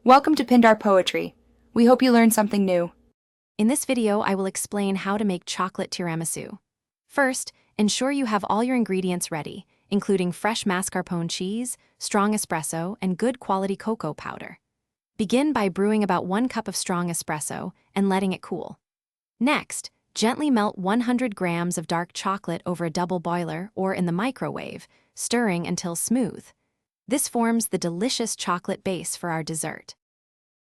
Welcome to Pindar Poetry. We hope you learned something new. In this video, I will explain how to make chocolate tiramisu. First, ensure you have all your ingredients ready, including fresh mascarpone cheese, strong espresso, and good quality cocoa powder. Begin by brewing about 1 cup of strong espresso and letting it cool. Next, gently melt 100 grams of dark chocolate over a double boiler or in the microwave, stirring until smooth. This forms the delicious chocolate base for our dessert.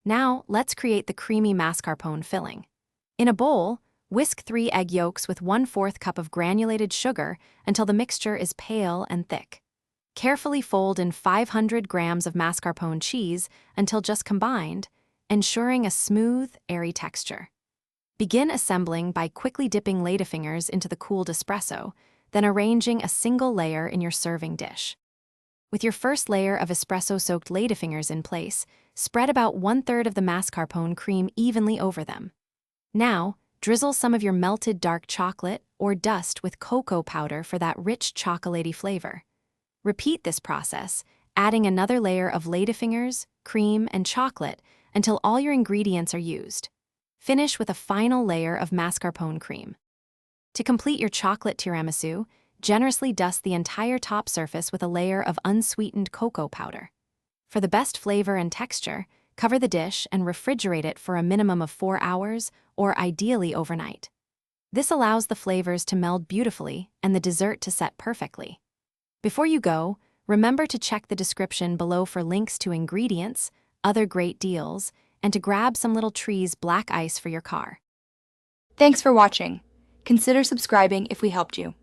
Now, let's create the creamy mascarpone filling. In a bowl, whisk 3 egg yolks with 1/4 cup of granulated sugar until the mixture is pale and thick. Carefully fold in 500 grams of mascarpone cheese until just combined, ensuring a smooth, airy texture. Begin assembling by quickly dipping ladyfingers into the cooled espresso, then arranging a single layer in your serving dish. With your first layer of espresso-soaked ladyfingers in place, spread about 1/3 of the mascarpone cream evenly over them. Now, drizzle some of your melted dark chocolate or dust with cocoa powder for that rich chocolatey flavor. Repeat this process, adding another layer of ladyfingers, cream, and chocolate until all your ingredients are used. Finish with a final layer of mascarpone cream. To complete your chocolate tiramisu, generously dust the entire top surface with a layer of unsweetened cocoa powder. For the best flavor and texture, cover the dish and refrigerate it for a minimum of 4 hours, or ideally overnight. This allows the flavors to meld beautifully and the dessert to set perfectly. Before you go, remember to check the description below for links to ingredients, other great deals, and to grab some little trees black ice for your car. Thanks for watching. Consider subscribing if we helped you.